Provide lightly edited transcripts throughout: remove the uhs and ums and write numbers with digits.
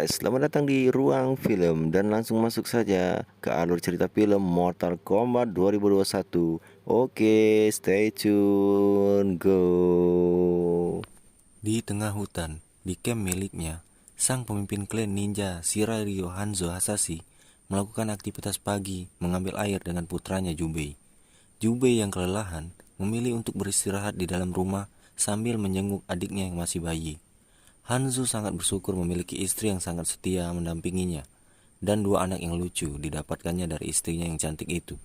guys, selamat datang di Ruang Film dan langsung masuk saja ke alur cerita film Mortal Kombat 2021. Oke, stay tune, go. Di tengah hutan, di camp miliknya, sang pemimpin klan ninja Shiraiyo Hanzo Hasashi melakukan aktivitas pagi mengambil air dengan putranya Jubei. Jubei yang kelelahan memilih untuk beristirahat di dalam rumah sambil menjenguk adiknya yang masih bayi. Hanzo sangat bersyukur memiliki istri yang sangat setia mendampinginya, dan dua anak yang lucu didapatkannya dari istrinya yang cantik itu.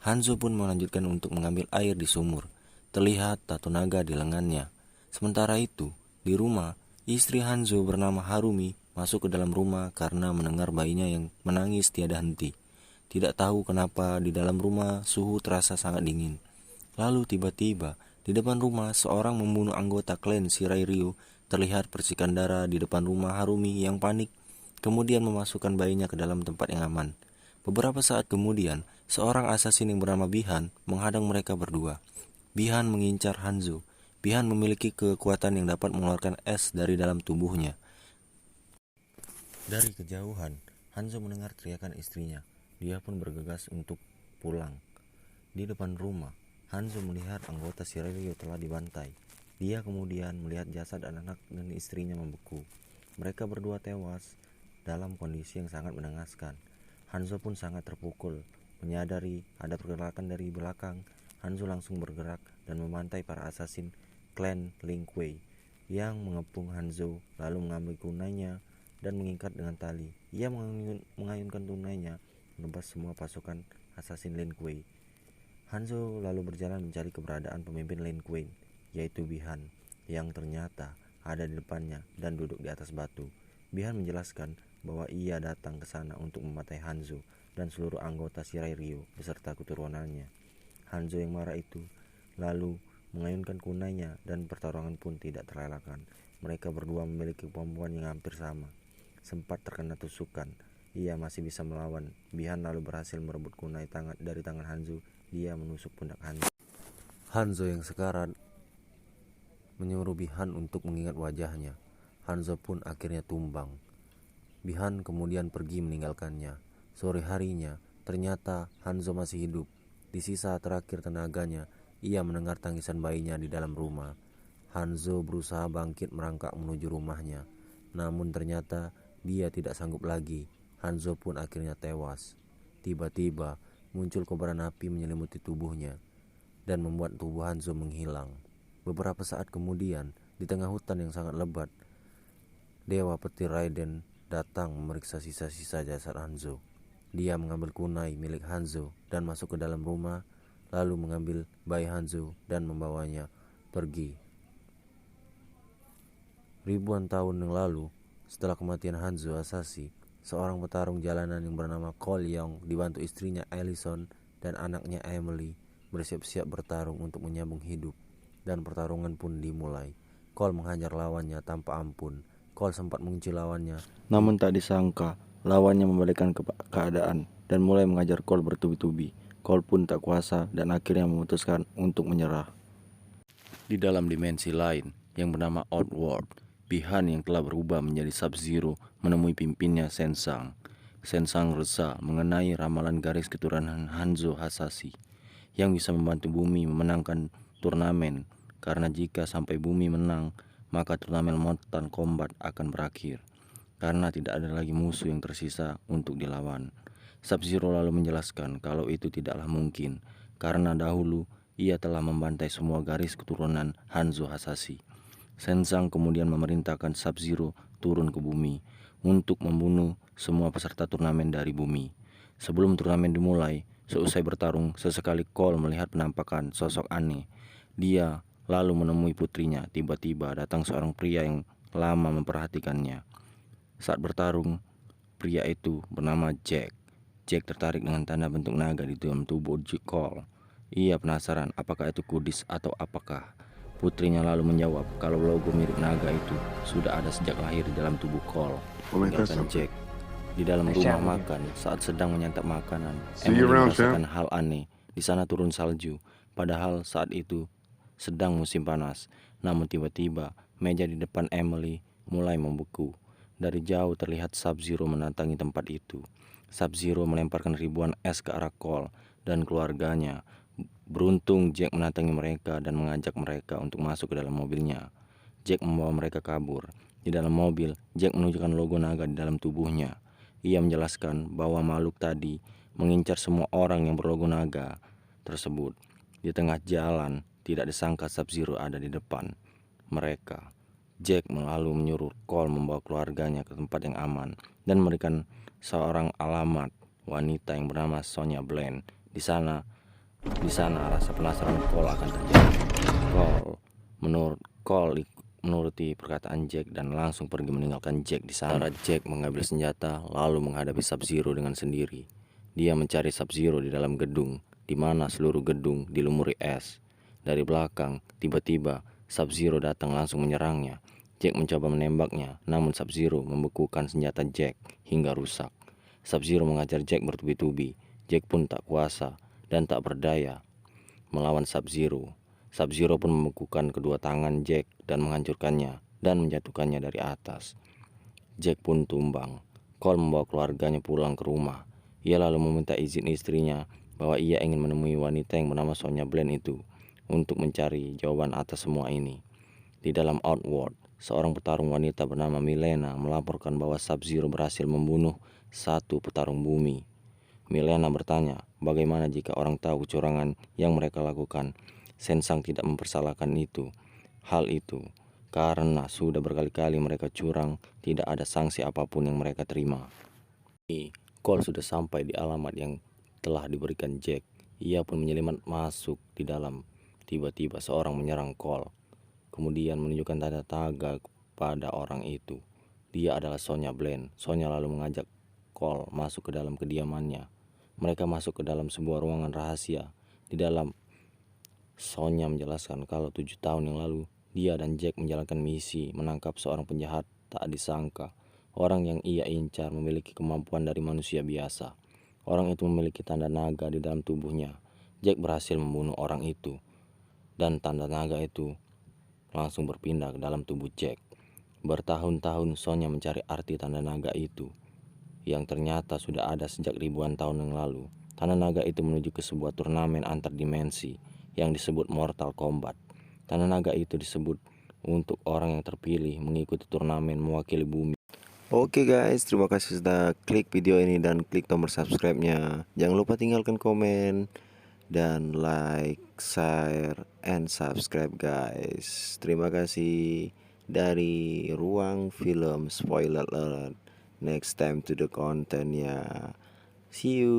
Hanzo pun melanjutkan untuk mengambil air di sumur. Terlihat tato naga di lengannya. Sementara itu, di rumah, istri Hanzo bernama Harumi masuk ke dalam rumah karena mendengar bayinya yang menangis tiada henti. Tidak tahu kenapa di dalam rumah suhu terasa sangat dingin. Lalu tiba-tiba, di depan rumah seorang membunuh anggota klan Shiraiyo. Terlihat percikan darah di depan rumah Harumi yang panik, kemudian memasukkan bayinya ke dalam tempat yang aman. Beberapa saat kemudian, seorang asasin yang bernama Bihan menghadang mereka berdua. Bihan mengincar Hanzo. Bihan memiliki kekuatan yang dapat mengeluarkan es dari dalam tubuhnya. Dari kejauhan, Hanzo mendengar teriakan istrinya. Dia pun bergegas untuk pulang. Di depan rumah, Hanzo melihat anggota Shiraiyo telah dibantai. Dia kemudian melihat jasad anak dan istrinya membeku. Mereka berdua tewas dalam kondisi yang sangat mengenaskan. Hanzo pun sangat terpukul. Menyadari ada pergerakan dari belakang, Hanzo langsung bergerak dan memantai para asasin klan Lin Kuei yang mengepung Hanzo, lalu mengambil kunainya dan mengikat dengan tali. Ia mengayunkan kunainya menebas semua pasukan asasin Lin Kuei. Hanzo lalu berjalan mencari keberadaan pemimpin Lin Kuei, yaitu Bihan, yang ternyata ada di depannya dan duduk di atas batu. Bihan menjelaskan bahwa ia datang ke sana untuk mematahi Hanzo dan seluruh anggota Shiraiyo beserta keturunannya. Hanzo yang marah itu lalu mengayunkan kunainya dan pertarungan pun tidak terelakkan. Mereka berdua memiliki kemampuan yang hampir sama. Sempat terkena tusukan, ia masih bisa melawan. Bihan lalu berhasil merebut kunai dari tangan Hanzo. Dia menusuk pundak Hanzo. Hanzo yang sekarat menyuruh Bihan untuk mengingat wajahnya. Hanzo pun akhirnya tumbang. Bihan kemudian pergi meninggalkannya. Sore harinya, ternyata Hanzo masih hidup. Di sisa terakhir tenaganya, ia mendengar tangisan bayinya di dalam rumah. Hanzo berusaha bangkit merangkak menuju rumahnya. Namun ternyata dia tidak sanggup lagi. Hanzo pun akhirnya tewas. Tiba-tiba muncul kobaran api menyelimuti tubuhnya dan membuat tubuh Hanzo menghilang. Beberapa saat kemudian, di tengah hutan yang sangat lebat, Dewa Petir Raiden datang memeriksa sisa-sisa jasad Hanzo. Dia mengambil kunai milik Hanzo dan masuk ke dalam rumah, lalu mengambil bayi Hanzo dan membawanya pergi. Ribuan tahun yang lalu, setelah kematian Hanzo Hasashi, seorang petarung jalanan yang bernama Cole Young dibantu istrinya Allison dan anaknya Emily bersiap-siap bertarung untuk menyambung hidup. Dan pertarungan pun dimulai. Cole menghajar lawannya tanpa ampun. Cole sempat mengunci lawannya, Namun tak disangka, lawannya membalikkan keadaan dan mulai mengajar Cole bertubi-tubi. Cole pun tak kuasa dan akhirnya memutuskan untuk menyerah. Di dalam dimensi lain yang bernama Outworld, Bihan yang telah berubah menjadi Sub-Zero menemui pimpinnya Sensang. Sensang resah mengenai ramalan garis keturunan Hanzo Hasashi yang bisa membantu bumi memenangkan turnamen, karena jika sampai bumi menang, maka turnamen Mortal Kombat akan berakhir karena tidak ada lagi musuh yang tersisa untuk dilawan. Sub-Zero lalu menjelaskan kalau itu tidaklah mungkin karena dahulu ia telah membantai semua garis keturunan Hanzo Hasashi. Sensang kemudian memerintahkan Sub-Zero turun ke bumi untuk membunuh semua peserta turnamen dari bumi. Sebelum turnamen dimulai, seusai bertarung, sesekali Cole melihat penampakan sosok aneh. Dia lalu menemui putrinya. Tiba-tiba datang seorang pria yang lama memperhatikannya. Saat bertarung, pria itu bernama Jack. Jack tertarik dengan tanda bentuk naga di dalam tubuh Cole. Ia penasaran apakah itu kudis atau apakah. Putrinya lalu menjawab kalau logo mirip naga itu sudah ada sejak lahir di dalam tubuh Cole. Meninggalkan Jack di dalam rumah makan saat sedang menyantap makanan. Emily merasakan hal aneh. Di sana turun salju, padahal saat itu sedang musim panas. Namun tiba-tiba meja di depan Emily mulai membeku. Dari jauh terlihat Sub-Zero mendatangi tempat itu. Sub-Zero melemparkan ribuan es ke arah Cole dan keluarganya. Beruntung Jack mendatangi mereka dan mengajak mereka untuk masuk ke dalam mobilnya. Jack membawa mereka kabur. Di dalam mobil, Jack menunjukkan logo naga di dalam tubuhnya. Ia menjelaskan bahwa makhluk tadi mengincar semua orang yang berlogo naga tersebut. Di tengah jalan, tidak disangka Sub-Zero ada di depan mereka. Jack lalu menyuruh Cole membawa keluarganya ke tempat yang aman dan memberikan seorang alamat wanita yang bernama Sonya Bland. Di sana rasa penasaran Cole akan terjadi. Cole menuruti perkataan Jack dan langsung pergi meninggalkan Jack di sana. Jack mengambil senjata lalu menghadapi Sub-Zero dengan sendiri. Dia mencari Sub-Zero di dalam gedung, di mana seluruh gedung dilumuri es. Dari belakang, tiba-tiba Sub-Zero datang langsung menyerangnya. Jack mencoba menembaknya, namun Sub-Zero membekukan senjata Jack hingga rusak. Sub-Zero mengajar Jack bertubi-tubi. Jack pun tak kuasa dan tak berdaya melawan Sub-Zero. Sub-Zero pun membekukan kedua tangan Jack dan menghancurkannya dan menjatuhkannya dari atas. Jack pun tumbang. Cole membawa keluarganya pulang ke rumah. Ia lalu meminta izin istrinya bahwa ia ingin menemui wanita yang bernama Sonya Bland itu untuk mencari jawaban atas semua ini. Di dalam Outworld, seorang petarung wanita bernama Milena melaporkan bahwa Sub-Zero berhasil membunuh satu petarung bumi. Milena bertanya, bagaimana jika orang tahu kecurangan yang mereka lakukan? Sensang tidak mempersalahkan hal itu, karena sudah berkali-kali mereka curang, tidak ada sanksi apapun yang mereka terima. Cole sudah sampai di alamat yang telah diberikan Jack. Ia pun menyelimat masuk di dalam. Tiba-tiba seorang menyerang Cole, kemudian menunjukkan tanda taga pada orang itu. Dia adalah Sonya Bland. Sonya lalu mengajak Cole masuk ke dalam kediamannya. Mereka masuk ke dalam sebuah ruangan rahasia. Di dalam, Sonya menjelaskan kalau 7 tahun yang lalu dia dan Jack menjalankan misi menangkap seorang penjahat tak disangka. Orang yang ia incar memiliki kemampuan dari manusia biasa. Orang itu memiliki tanda naga di dalam tubuhnya. Jack berhasil membunuh orang itu, dan tanda naga itu langsung berpindah ke dalam tubuh Jack. Bertahun-tahun Sonya mencari arti tanda naga itu, yang ternyata sudah ada sejak ribuan tahun yang lalu. Tanda naga itu menuju ke sebuah turnamen antar dimensi yang disebut Mortal Kombat. Tanda naga itu disebut untuk orang yang terpilih mengikuti turnamen mewakili bumi. Oke guys, terima kasih sudah klik video ini dan klik tombol subscribe-nya. Jangan lupa tinggalkan komen dan like, share, and subscribe guys. Terima kasih. Dari Ruang Film Spoiler Alert. Next time to the content ya. See you.